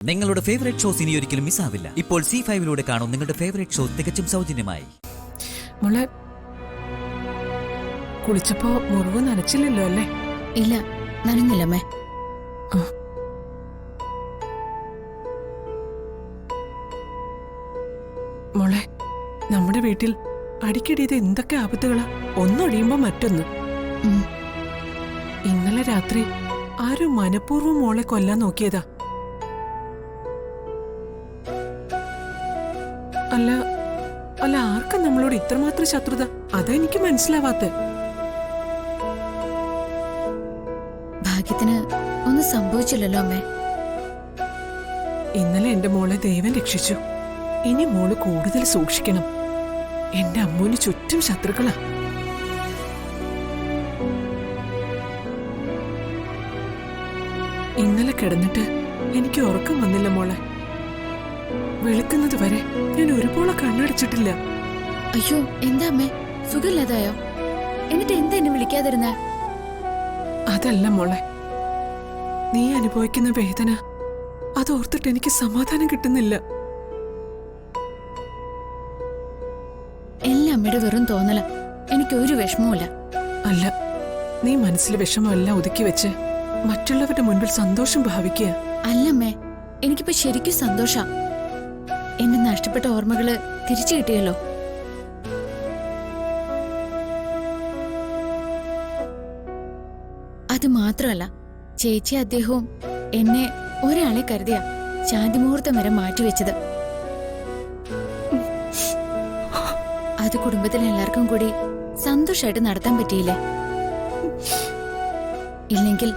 നിങ്ങളുടെ favourite shows ഇനി ഒരിക്കലും മിസ്സാവില്ല. ഇപ്പോൾ C5 കാണും നിങ്ങളുടെ ഫേവറേറ്റ് ഷോ തികച്ചും സൗജന്യമായി. മോളെ, കുളിച്ചപ്പോ മുറിവ് നനച്ചില്ലല്ലോ അല്ലേ? ഇല്ല, നനഞ്ഞില്ലമ്മേ. മോളെ, നമ്മുടെ വീട്ടിൽ അടിക്കടി ഇത് എന്തൊക്കെ ആപത്തുകളാ, ഒന്നൊഴിയുമ്പോ മറ്റൊന്ന്. ഇന്നലെ രാത്രി ആരും മനഃപൂർവ്വം മോളെ കൊല്ലാൻ നോക്കിയതാ. അല്ല അല്ല ആർക്കാ നമ്മളോട് ഇത്രമാത്രം ശത്രുത? അതാ എനിക്ക് മനസ്സിലാവാത്ത. ഭാഗ്യത്തിന് ഒന്നും സംഭവിച്ചില്ലല്ലോ അമ്മേ. ഇന്നലെ എന്റെ മോളെ ദൈവം രക്ഷിച്ചു. ഇനി മോള് കൂടുതൽ സൂക്ഷിക്കണം. എന്റെ അമ്മൂന് ചുറ്റും ശത്രുക്കളാ. ഇന്നലെ കിടന്നിട്ട് എനിക്ക് ഉറക്കം വന്നില്ല മോളെ. വെളുക്കുന്നത് വരെ ഞാൻ ഒരുപോലെ കണ്ണടച്ചിട്ടില്ല. അയ്യോ, എന്താ അമ്മേ, സുഖമില്ലാതായോ? എന്നിട്ട് എന്താ എന്നെ വിളിക്കാതിരുന്നേ? അതല്ല മോളെ, നീ അനുഭവിക്കുന്ന വേദന അതോർത്തിട്ട് എനിക്ക് സമാധാനം കിട്ടുന്നില്ല. എല്ലാം അമ്മയുടെ വെറും തോന്നല. എനിക്ക് ഒരു വിഷമവുമില്ല. അല്ല, നീ മനസ്സിൽ വിഷമമെല്ലാം ഒതുക്കി വെച്ച് മറ്റുള്ളവരുടെ മുൻപിൽ സന്തോഷം ഭാവിക്കുക. അല്ലമ്മേ, എനിക്കിപ്പോ ശരിക്കും സന്തോഷാ. എന്റെ നഷ്ടപ്പെട്ട ഓർമ്മകള് തിരിച്ചു കിട്ടിയല്ലോ. അത് മാത്രമല്ല, ചേച്ചി അദ്ദേഹവും എന്നെ ഒരാളെ കരുതിയ ശാന്തിമുഹൂർത്തം വരെ മാറ്റിവെച്ചത്. അത് കുടുംബത്തിലെ എല്ലാവർക്കും കൂടി സന്തോഷമായിട്ട് നടത്താൻ പറ്റിയില്ലേ? ഇല്ലെങ്കിൽ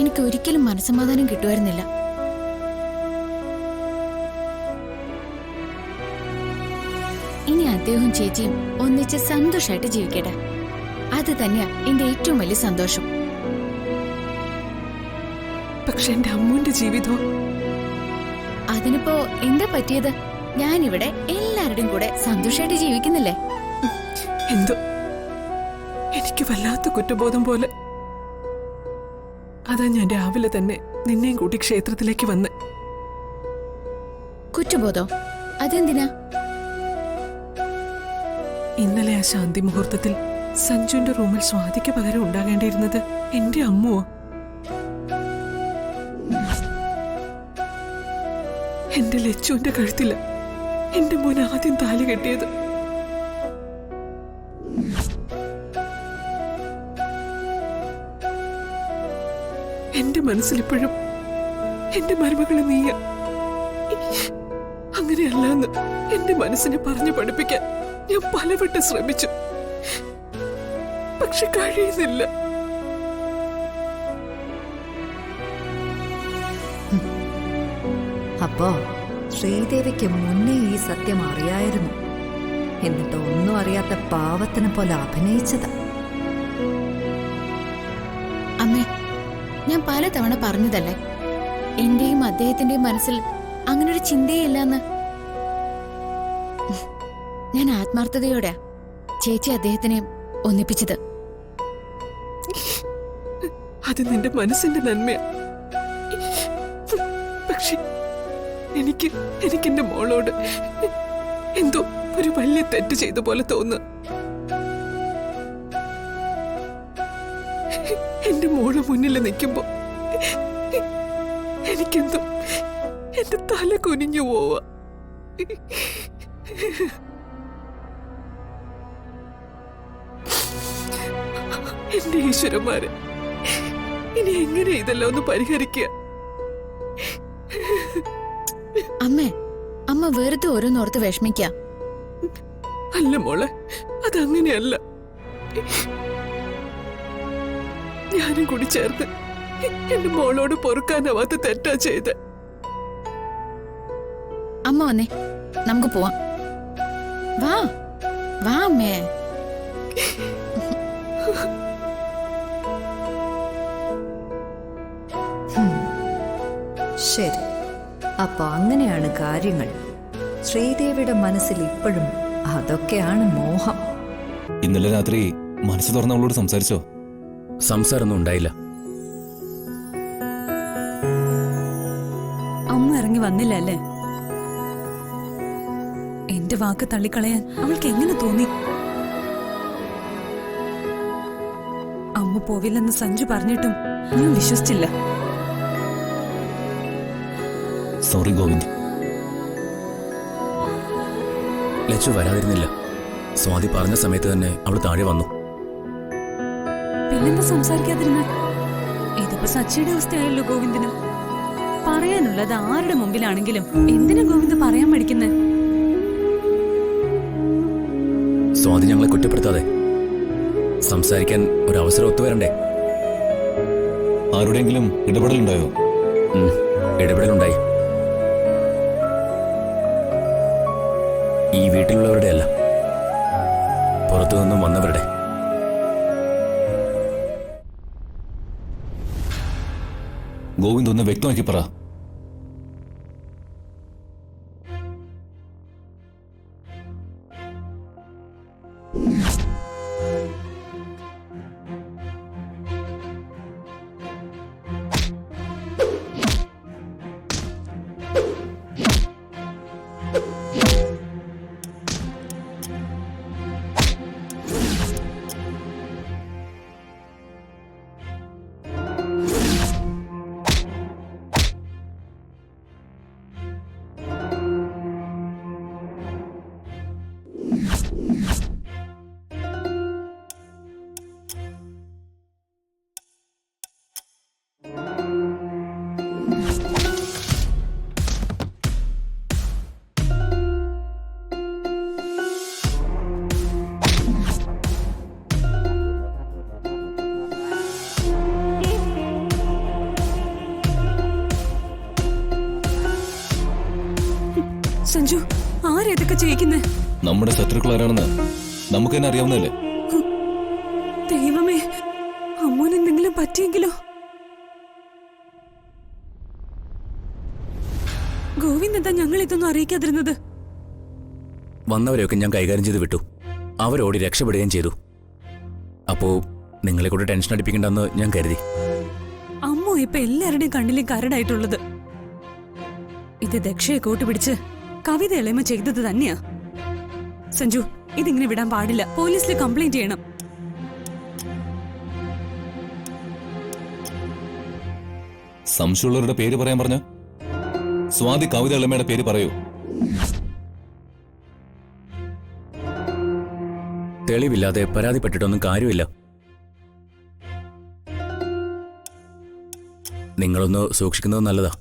എനിക്ക് ഒരിക്കലും മനസ്സമാധാനം കിട്ടുമായിരുന്നില്ല. ഇനി അദ്ദേഹവും ചേച്ചിയും ഒന്നിച്ച് സന്തോഷമായിട്ട് ജീവിക്കട്ടെ. അത് തന്നെയാ എന്റെ ഏറ്റവും വലിയ സന്തോഷം. പക്ഷെ എന്റെ അമ്മൂന്റെ ജീവിതം, അതിനിപ്പോ എന്താ പറ്റിയത്? ഞാനിവിടെ എല്ലാവരുടെയും കൂടെ സന്തോഷമായിട്ട് ജീവിക്കുന്നില്ലേ? എന്തോ എനിക്ക് വല്ലാത്ത കുറ്റബോധം പോലെ. അതാ ഞാൻ രാവിലെ തന്നെ നിന്നെയും കൂട്ടി ക്ഷേത്രത്തിലേക്ക് വന്ന്. കുറ്റബോധോ? അതെന്തിനാ? ഇന്നലെ ആ ശാന്തി മുഹൂർത്തത്തിൽ സഞ്ജുവിന്റെ റൂമിൽ സ്വാതിക്ക് പകരം ഉണ്ടാകേണ്ടിയിരുന്നത് എന്റെ അമ്മുവോ? എന്റെ ലച്ചുവിന്റെ കഴുത്തില എന്റെ മോൻ ആദ്യം താലി കെട്ടിയത്. എന്റെ മനസ്സിലിപ്പോഴും എന്റെ മരുമകളെ നീയ. അങ്ങനെയല്ലെന്ന് എന്റെ മനസ്സിനെ പറഞ്ഞു പഠിപ്പിക്കാൻ ഞാൻ പലവട്ടം ശ്രമിച്ചു. പക്ഷെ കഴിയുന്നില്ല. അപ്പോ ശ്രീദേവിക്ക് മുന്നേ ഈ സത്യം അറിയായിരുന്നു. എന്നിട്ട് ഒന്നും അറിയാത്ത പാവത്തിനെ പോലെ അഭിനയിച്ചതാ. അമ്മേ, ഞാൻ പലതവണ പറഞ്ഞതല്ലേ, എന്റെയും അദ്ദേഹത്തിന്റെയും മനസ്സിൽ അങ്ങനൊരു ചിന്തയില്ലെന്ന്. ഞാൻ ആത്മാർത്ഥതയോടെ ചേച്ചി അദ്ദേഹത്തിനെ ഒന്നിപ്പിച്ചത്. അത് നിന്റെ മനസ്സിന്റെ നന്മയാ. പക്ഷെ എനിക്ക് എന്റെ മോളോട് എന്തോ ഒരു വലിയ തെറ്റ് ചെയ്ത പോലെ തോന്നുക. എന്റെ മോള് മുന്നിൽ നിൽക്കുമ്പോ എനിക്കെന്തോ എന്റെ തല കുനിഞ്ഞു പോവാ. എന്റെ ഈശ്വരന്മാരെ, ഇനി എങ്ങനെ ഇതെല്ലാം ഒന്ന് പരിഹരിക്കുക? അമ്മ വെറുതെ ഓരോന്നോർത്ത് വിഷമിക്ക. അല്ല മോളെ, അതങ്ങനെയല്ല. ഞാനും കൂടി ചേർത്ത് എന്റെ മോളോട് പൊറുക്കാനാവാത്ത തെറ്റാ ചെയ്ത്. അമ്മ വന്നേ, നമുക്ക് പോവാം. വാ വാ അമ്മേ. ശരി, അപ്പൊ അങ്ങനെയാണ് കാര്യങ്ങൾ. ശ്രീദേവിയുടെ മനസ്സിൽ ഇപ്പോഴും അതൊക്കെയാണ് മോഹം. ഇന്നലെ രാത്രി മനസ്സ് തുറന്ന് അവളോട് സംസാരിച്ചോ? സംസാരമൊന്നും ഉണ്ടായില്ല. അമ്മ ഇറങ്ങി വന്നില്ല അല്ലേ? എന്റെ വാക്ക് തള്ളിക്കളയാൻ അവൾക്ക് എങ്ങനെ തോന്നി? അമ്മ പോവില്ലെന്ന് സഞ്ജു പറഞ്ഞിട്ടും ഞാൻ വിശ്വസിച്ചില്ല. സോറി ഗോവിന്ദ്. ലച്ചു വരാതിരുന്നില്ല. സ്വാതി പറഞ്ഞ സമയത്ത് തന്നെ അവൾ താഴെ വന്നു. പിന്നെന്താ സംസാരിക്കാതിരുന്ന? ഇതിപ്പോ സച്ചിയുടെ അവസ്ഥയായല്ലോ ഗോവിന്ദന്. പറയാനുള്ളത് ആരുടെ മുമ്പിലാണെങ്കിലും എന്തിനാ ഗോവിന്ദ് പറയാൻ പഠിക്കുന്നേ? സ്വാതി ഞങ്ങളെ കുറ്റപ്പെടുത്താതെ സംസാരിക്കാൻ ഒരു അവസരം ഒത്തുവരണ്ടേ? ആരുടെയെങ്കിലും ഇടപെടലുണ്ടായോ? ഇടപെടലുണ്ടായി. ഈ വീട്ടിലുള്ളവരുടെ അല്ല, പുറത്തുനിന്നും വന്നവരുടെ. ഗോവിന്ദ് ഒന്ന് വ്യക്തമാക്കി പറ. സഞ്ജു, ആരേതൊക്കെ ചെയ്യിക്കുന്നേ? നമ്മുടെ ശത്രുക്കൾ ആരാണെന്ന് നമുക്ക് തന്നെ അറിയാവുന്നതല്ലേ? ദൈവമേ, അമ്മോന് എന്തെങ്കിലും പറ്റിയെങ്കിലോ? ഗോവിന്ദ് എന്താ ഞങ്ങൾ ഇതൊന്നും അറിയിക്കാതിരുന്നത്? വന്നവരെയൊക്കെ ഞാൻ കൈകാര്യം ചെയ്ത് വിട്ടു. അവരോടി രക്ഷപ്പെടുകയും ചെയ്തു. അപ്പോ നിങ്ങളെ കൂടെ ടെൻഷൻ അടിപ്പിക്കണ്ടെന്ന് ഞാൻ കരുതി. അമ്മോ ഇപ്പൊ എല്ലാവരുടെയും കണ്ണിലും കരടായിട്ടുള്ളത്. ഇത് ദക്ഷയെ കൂട്ടുപിടിച്ച് കവിത എളിമ ചെയ്തത് തന്നെയാ. സഞ്ജു, ഇതിങ്ങനെ വിടാൻ പാടില്ല. പോലീസിൽ കംപ്ലൈന്റ് ചെയ്യണം. സംശയമുള്ളവരുടെ പേര് പറയാൻ പറഞ്ഞ സ്വാതി കവിത എളമയുടെ പേര് പറയൂ. തെളിവില്ലാതെ പരാതിപ്പെട്ടിട്ടൊന്നും കാര്യമില്ല. നിങ്ങളൊന്ന് സൂക്ഷിക്കുന്നത് നല്ലതാ.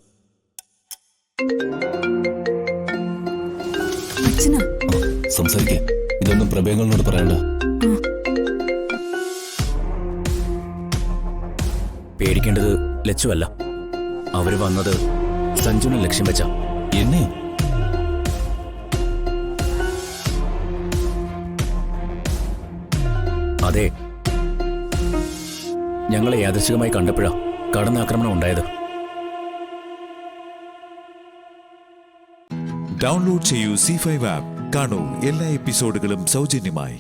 അച്ഛനാ സംസാരിക്കേ. ഇതൊന്നും പ്രഭേങ്ങളോട് പറയണ്ട. പേടിക്കേണ്ടത് ലച്ചുവല്ല. അവര് വന്നത് സഞ്ജുനെ ലക്ഷ്യം വെച്ച. എന്നെയോ? അതെ, ഞങ്ങളെ യാദൃശ്ചികമായി കണ്ടപ്പോഴാ കടന്നാക്രമണം ഉണ്ടായത്. ഡൗൺലോഡ് ചെയ്യൂ C5 ആപ്പ്. കാണൂ എല്ലാ എപ്പിസോഡുകളും സൗജന്യമായി.